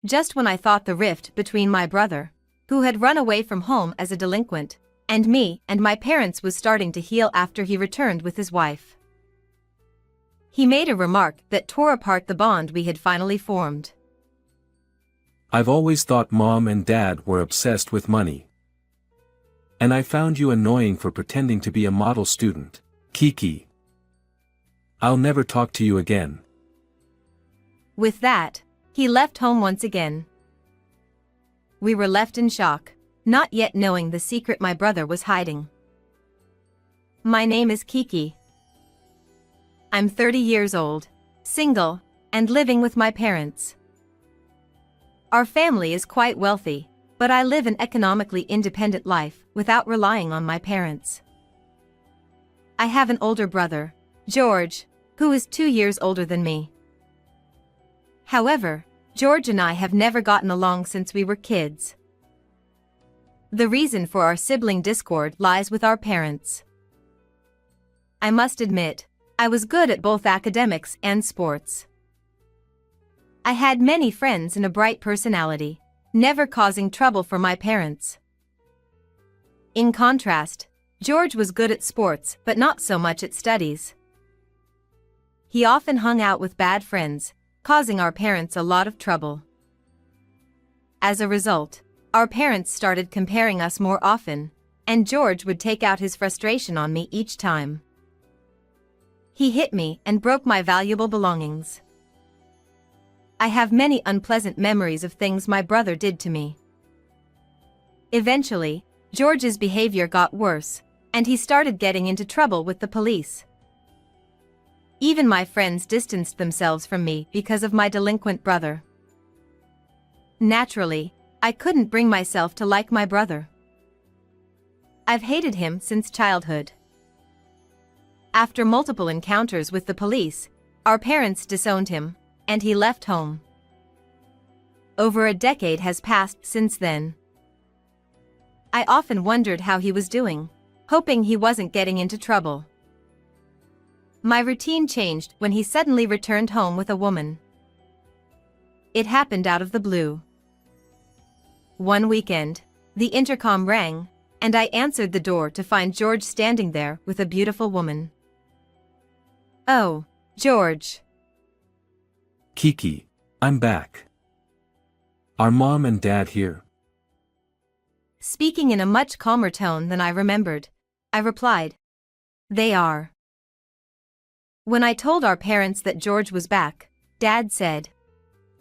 just when I thought the rift between my brother, who had run away from home as a delinquent, and me and my parents was starting to heal after he returned with his wife. He made a remark that tore apart the bond we had finally formed. I've always thought Mom and Dad were obsessed with money. And I found you annoying for pretending to be a model student, Kiki. I'll never talk to you again. With that, he left home once again. We were left in shock, not yet knowing the secret my brother was hiding. My name is Kiki. I'm 30 years old, single, and living with my parents. Our family is quite wealthy, but I live an economically independent life without relying on my parents. I have an older brother, George, who is 2 years older than me. However, George and I have never gotten along since we were kids. The reason for our sibling discord lies with our parents. I must admit, I was good at both academics and sports. I had many friends and a bright personality, never causing trouble for my parents. In contrast, George was good at sports but not so much at studies. He often hung out with bad friends, causing our parents a lot of trouble. As a result, our parents started comparing us more often, and George would take out his frustration on me each time. He hit me and broke my valuable belongings. I have many unpleasant memories of things my brother did to me. Eventually, George's behavior got worse, and he started getting into trouble with the police. Even my friends distanced themselves from me because of my delinquent brother. Naturally, I couldn't bring myself to like my brother. I've hated him since childhood. After multiple encounters with the police, our parents disowned him, and he left home. Over a decade has passed since then. I often wondered how he was doing, hoping he wasn't getting into trouble. My routine changed when he suddenly returned home with a woman. It happened out of the blue. One weekend, the intercom rang, and I answered the door to find George standing there with a beautiful woman. Oh, George. Kiki, I'm back. Are Mom and Dad here? Speaking in a much calmer tone than I remembered, I replied, "They are." When I told our parents that George was back, Dad said,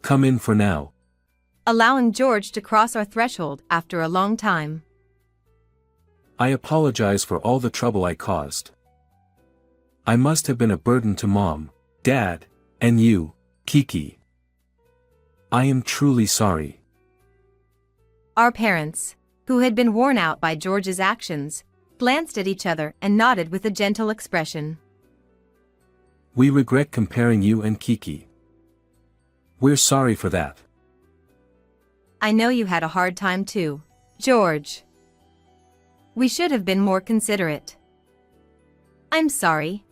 "Come in for now," allowing George to cross our threshold after a long time. I apologize for all the trouble I caused. I must have been a burden to Mom, Dad, and you, Kiki. I am truly sorry. Our parents, who had been worn out by George's actions, glanced at each other and nodded with a gentle expression. We regret comparing you and Kiki. We're sorry for that. I know you had a hard time too, George. We should have been more considerate. I'm sorry.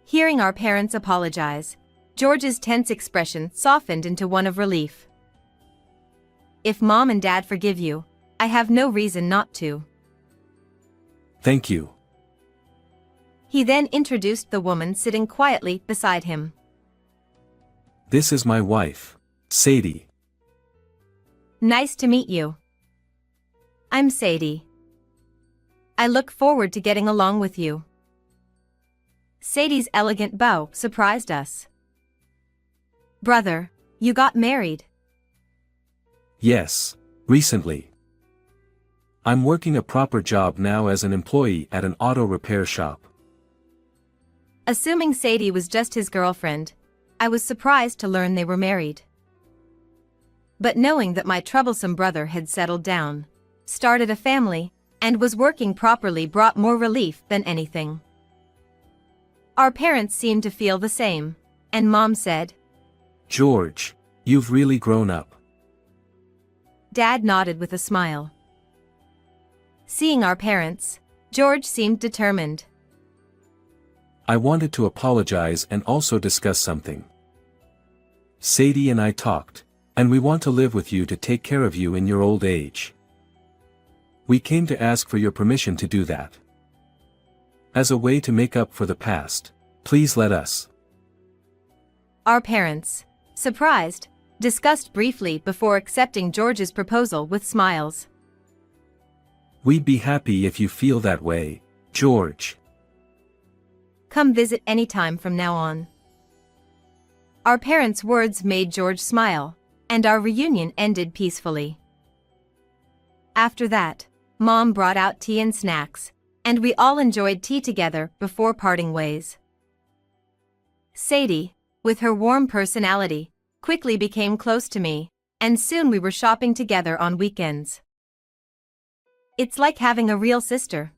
Hearing our parents apologize, George's tense expression softened into one of relief. If Mom and Dad forgive you, I have no reason not to. Thank you. He then introduced the woman sitting quietly beside him. This is my wife, Sadie. Nice to meet you. I'm Sadie. I look forward to getting along with you. Sadie's elegant bow surprised us. Brother, you got married. Yes, recently. I'm working a proper job now as an employee at an auto repair shop. Assuming Sadie was just his girlfriend, I was surprised to learn they were married. But knowing that my troublesome brother had settled down, started a family, and was working properly brought more relief than anything. Our parents seemed to feel the same, and Mom said, George, you've really grown up. Dad nodded with a smile. Seeing our parents, George seemed determined. I wanted to apologize and also discuss something. Sadie and I talked, And we want to live with you to take care of you in your old age. We came to ask for your permission to do that. As a way to make up for the past, please let us." Our parents, surprised, discussed briefly before accepting George's proposal with smiles. "We'd be happy if you feel that way, George. Come visit anytime from now on." Our parents' words made George smile, and our reunion ended peacefully. After that, Mom brought out tea and snacks, and we all enjoyed tea together before parting ways. Sadie, with her warm personality, quickly became close to me, and soon we were shopping together on weekends. "It's like having a real sister,"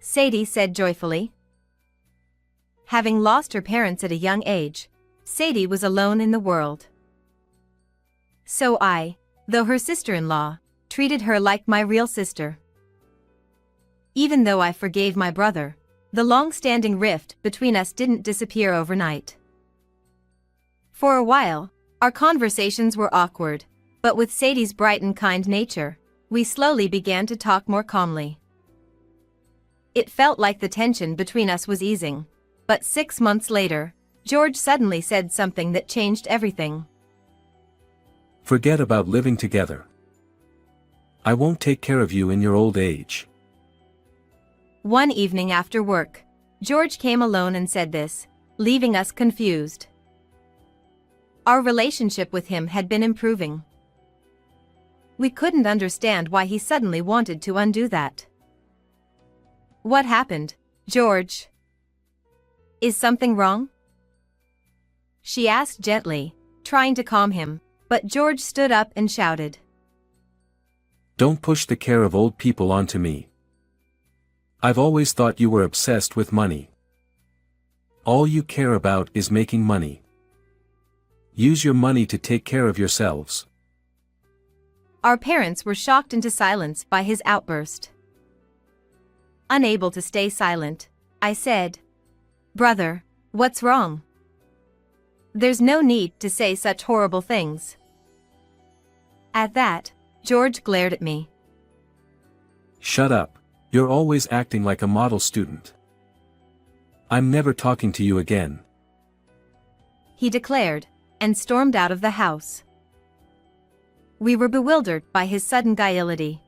Sadie said joyfully. Having lost her parents at a young age, Sadie was alone in the world. So I, though her sister-in-law, treated her like my real sister. Even though I forgave my brother, the long-standing rift between us didn't disappear overnight. For a while, our conversations were awkward, but with Sadie's bright and kind nature, we slowly began to talk more calmly. It felt like the tension between us was easing, but 6 months later, George suddenly said something that changed everything. "Forget about living together. I won't take care of you in your old age." One evening after work, George came alone and said this, leaving us confused. Our relationship with him had been improving. We couldn't understand why he suddenly wanted to undo that. "What happened, George? Is something wrong?" she asked gently, trying to calm him, but George stood up and shouted. "Don't push the care of old people onto me. I've always thought you were obsessed with money. All you care about is making money. Use your money to take care of yourselves." Our parents were shocked into silence by his outburst. Unable to stay silent, I said, "Brother, what's wrong? There's no need to say such horrible things." At that, George glared at me. "Shut up, you're always acting like a model student. I'm never talking to you again," he declared, and stormed out of the house. We were bewildered by his sudden guilty.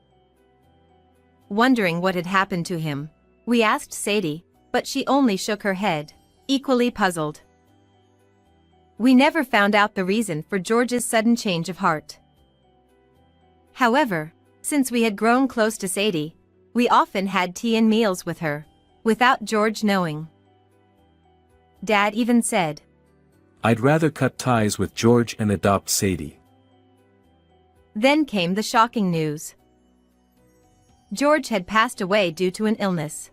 Wondering what had happened to him, we asked Sadie, but she only shook her head, equally puzzled. We never found out the reason for George's sudden change of heart. However, since we had grown close to Sadie, we often had tea and meals with her, without George knowing. Dad even said, "I'd rather cut ties with George and adopt Sadie." Then came the shocking news. George had passed away due to an illness.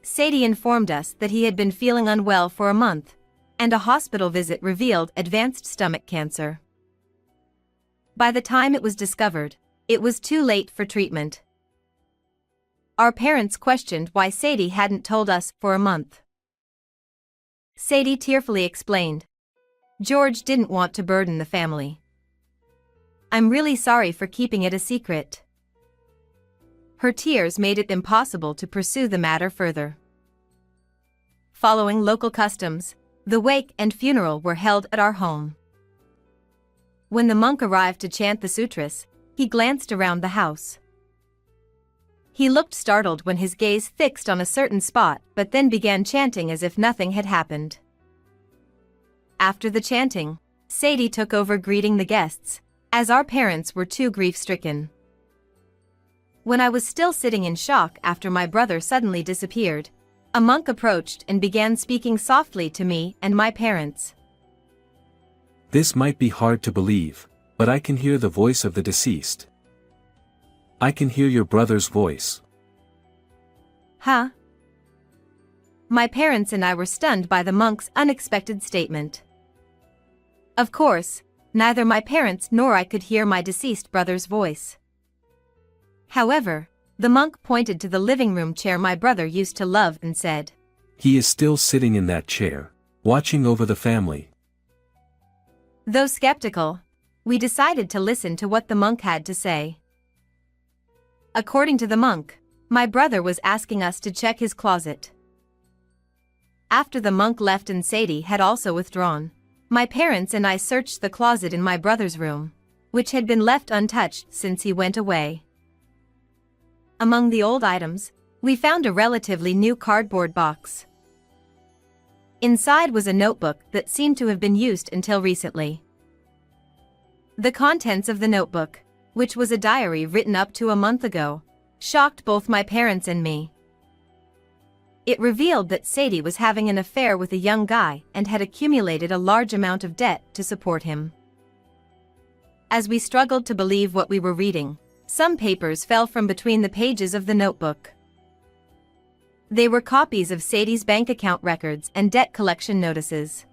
Sadie informed us that he had been feeling unwell for a month, and a hospital visit revealed advanced stomach cancer. By the time it was discovered, it was too late for treatment. Our parents questioned why Sadie hadn't told us for a month. Sadie tearfully explained, "George didn't want to burden the family. I'm really sorry for keeping it a secret." Her tears made it impossible to pursue the matter further. Following local customs, the wake and funeral were held at our home. When the monk arrived to chant the sutras, he glanced around the house. He looked startled when his gaze fixed on a certain spot, but then began chanting as if nothing had happened. After the chanting, Sadie took over greeting the guests, as our parents were too grief-stricken. When I was still sitting in shock after my brother suddenly disappeared, a monk approached and began speaking softly to me and my parents. "This might be hard to believe, but I can hear the voice of the deceased. I can hear your brother's voice." Huh? My parents and I were stunned by the monk's unexpected statement. Of course, neither my parents nor I could hear my deceased brother's voice. However, the monk pointed to the living room chair my brother used to love and said, "He is still sitting in that chair, watching over the family." Though skeptical, we decided to listen to what the monk had to say. According to the monk, my brother was asking us to check his closet. After the monk left and Sadie had also withdrawn, my parents and I searched the closet in my brother's room, which had been left untouched since he went away. Among the old items, we found a relatively new cardboard box. Inside was a notebook that seemed to have been used until recently. The contents of the notebook, which was a diary written up to a month ago, shocked both my parents and me. It revealed that Sadie was having an affair with a young guy and had accumulated a large amount of debt to support him. As we struggled to believe what we were reading, some papers fell from between the pages of the notebook. They were copies of Sadie's bank account records and debt collection notices.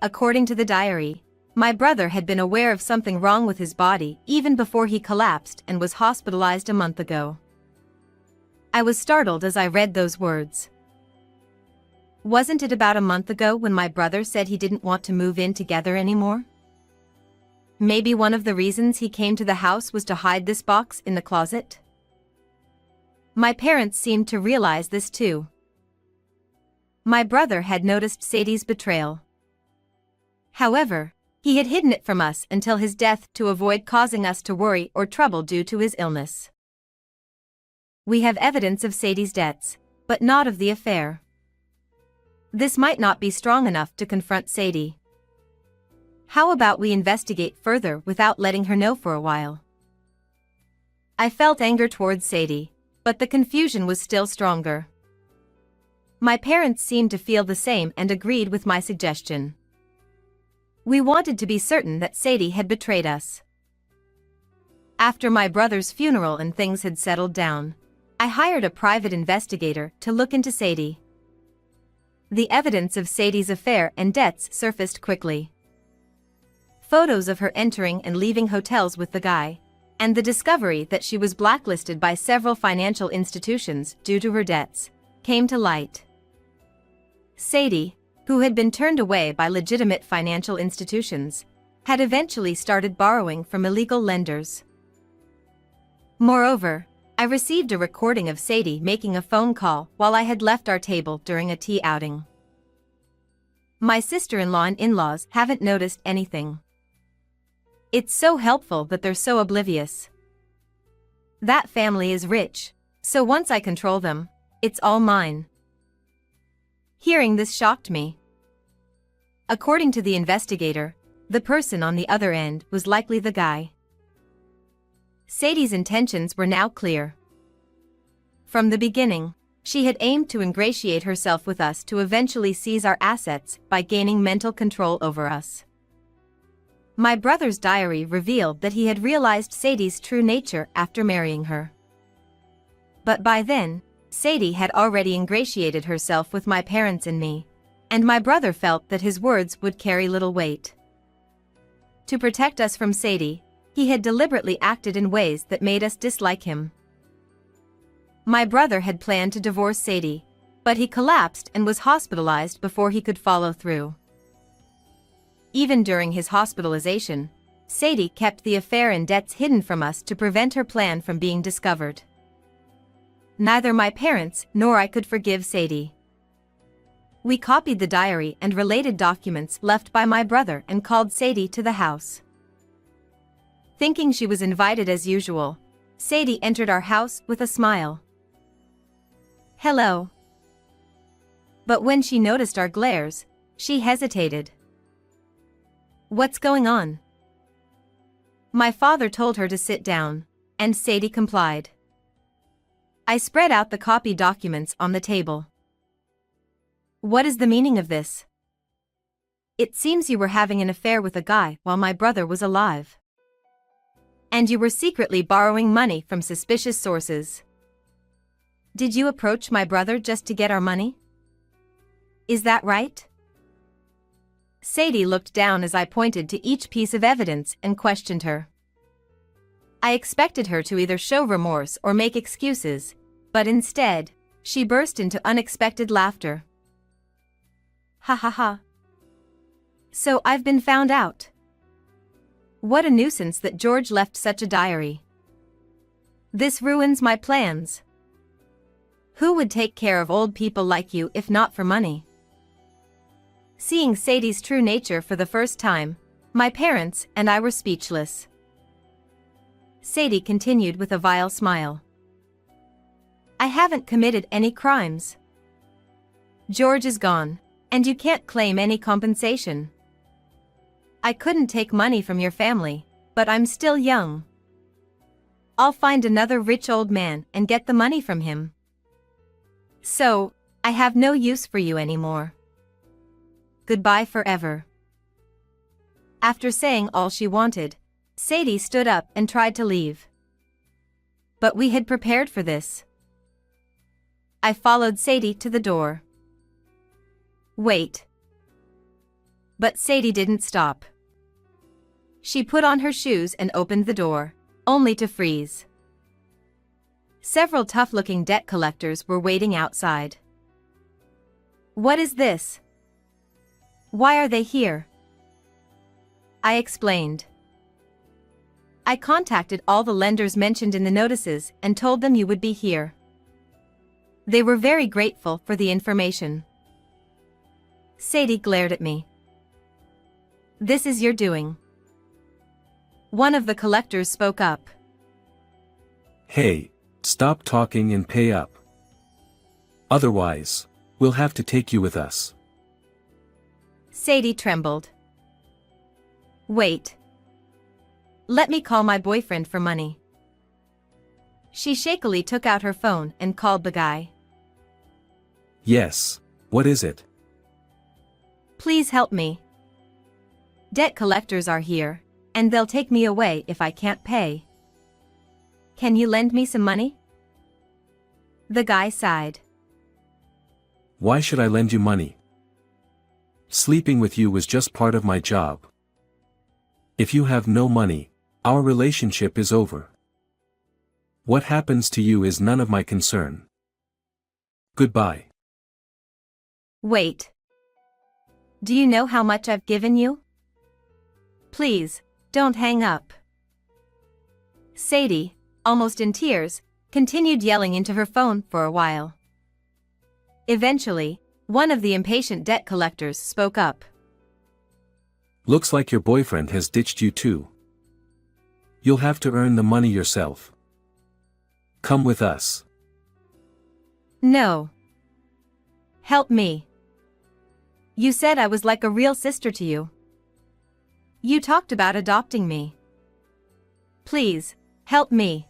According to the diary, my brother had been aware of something wrong with his body even before he collapsed and was hospitalized a month ago. I was startled as I read those words. Wasn't it about a month ago when my brother said he didn't want to move in together anymore? Maybe one of the reasons he came to the house was to hide this box in the closet? My parents seemed to realize this too. My brother had noticed Sadie's betrayal. However, he had hidden it from us until his death to avoid causing us to worry or trouble due to his illness. We have evidence of Sadie's debts, but not of the affair. This might not be strong enough to confront Sadie. How about we investigate further without letting her know for a while? I felt anger towards Sadie, but the confusion was still stronger. My parents seemed to feel the same and agreed with my suggestion. We wanted to be certain that Sadie had betrayed us. After my brother's funeral and things had settled down, I hired a private investigator to look into Sadie. The evidence of Sadie's affair and debts surfaced quickly. Photos of her entering and leaving hotels with the guy, and the discovery that she was blacklisted by several financial institutions due to her debts, came to light. Sadie, who had been turned away by legitimate financial institutions, had eventually started borrowing from illegal lenders. Moreover, I received a recording of Sadie making a phone call while I had left our table during a tea outing. My sister-in-law and in-laws haven't noticed anything. It's so helpful that they're so oblivious. That family is rich, so once I control them, it's all mine. Hearing this shocked me. According to the investigator, the person on the other end was likely the guy. Sadie's intentions were now clear. From the beginning, she had aimed to ingratiate herself with us to eventually seize our assets by gaining mental control over us. My brother's diary revealed that he had realized Sadie's true nature after marrying her. But by then, Sadie had already ingratiated herself with my parents and me, and my brother felt that his words would carry little weight. To protect us from Sadie, he had deliberately acted in ways that made us dislike him. My brother had planned to divorce Sadie, but he collapsed and was hospitalized before he could follow through. Even during his hospitalization, Sadie kept the affair and debts hidden from us to prevent her plan from being discovered. Neither my parents nor I could forgive Sadie. We copied the diary and related documents left by my brother and called Sadie to the house. Thinking she was invited as usual, Sadie entered our house with a smile. "Hello." But when she noticed our glares, she hesitated. "What's going on?" My father told her to sit down, and Sadie complied. I spread out the copy documents on the table. "What is the meaning of this? It seems you were having an affair with a guy while my brother was alive. And you were secretly borrowing money from suspicious sources. Did you approach my brother just to get our money? Is that right?" Sadie looked down as I pointed to each piece of evidence and questioned her. I expected her to either show remorse or make excuses, but instead, she burst into unexpected laughter. "Ha ha ha. So I've been found out. What a nuisance that George left such a diary. This ruins my plans. Who would take care of old people like you if not for money? Seeing Sadie's true nature for the first time, my parents and I were speechless. Sadie continued with a vile smile. I haven't committed any crimes. George is gone, and you can't claim any compensation. I couldn't take money from your family, but I'm still young. I'll find another rich old man and get the money from him. So, I have no use for you anymore. Goodbye forever. After saying all she wanted, Sadie stood up and tried to leave. But we had prepared for this. I followed Sadie to the door. Wait. But Sadie didn't stop. She put on her shoes and opened the door, only to freeze. Several tough-looking debt collectors were waiting outside. What is this? Why are they here? I explained. I contacted all the lenders mentioned in the notices and told them you would be here. They were very grateful for the information. Sadie glared at me. This is your doing. One of the collectors spoke up. Hey, stop talking and pay up. Otherwise, we'll have to take you with us. Sadie trembled. Wait. Let me call my boyfriend for money. She shakily took out her phone and called the guy. Yes, what is it? Please help me. Debt collectors are here, and they'll take me away if I can't pay. Can you lend me some money? The guy sighed. Why should I lend you money? Sleeping with you was just part of my job. If you have no money, our relationship is over. What happens to you is none of my concern. Goodbye. Wait. Do you know how much I've given you? Please, don't hang up. Sadie, almost in tears, continued yelling into her phone for a while. Eventually, one of the impatient debt collectors spoke up. Looks like your boyfriend has ditched you too. You'll have to earn the money yourself. Come with us. No. Help me. You said I was like a real sister to you. You talked about adopting me. Please, help me.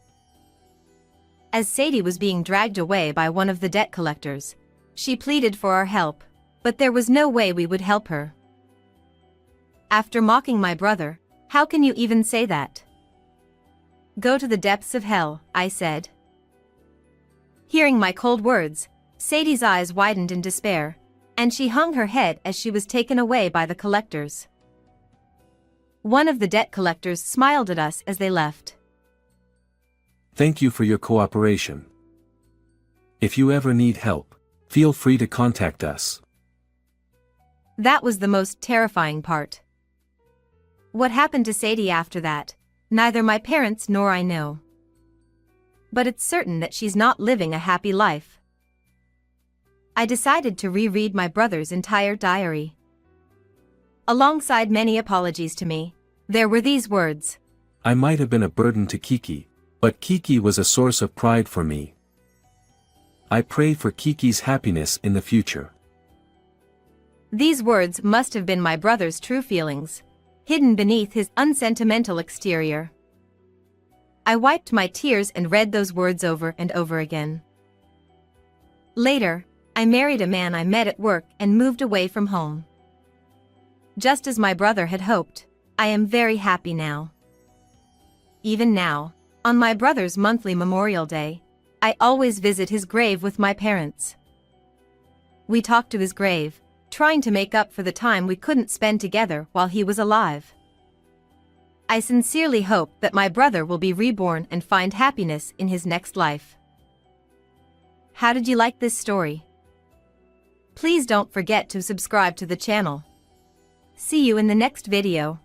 As Sadie was being dragged away by one of the debt collectors, she pleaded for our help, but there was no way we would help her. After mocking my brother, how can you even say that? Go to the depths of hell, I said. Hearing my cold words, Sadie's eyes widened in despair, and she hung her head as she was taken away by the collectors. One of the debt collectors smiled at us as they left. Thank you for your cooperation. If you ever need help, feel free to contact us. That was the most terrifying part. What happened to Sadie after that, neither my parents nor I know. But it's certain that she's not living a happy life. I decided to reread my brother's entire diary. Alongside many apologies to me, there were these words. I might have been a burden to Kiki, but Kiki was a source of pride for me. I pray for Kiki's happiness in the future. These words must have been my brother's true feelings, hidden beneath his unsentimental exterior. I wiped my tears and read those words over and over again. Later, I married a man I met at work and moved away from home. Just as my brother had hoped, I am very happy now. Even now, on my brother's monthly Memorial Day, I always visit his grave with my parents. We talk to his grave, trying to make up for the time we couldn't spend together while he was alive. I sincerely hope that my brother will be reborn and find happiness in his next life. How did you like this story? Please don't forget to subscribe to the channel. See you in the next video.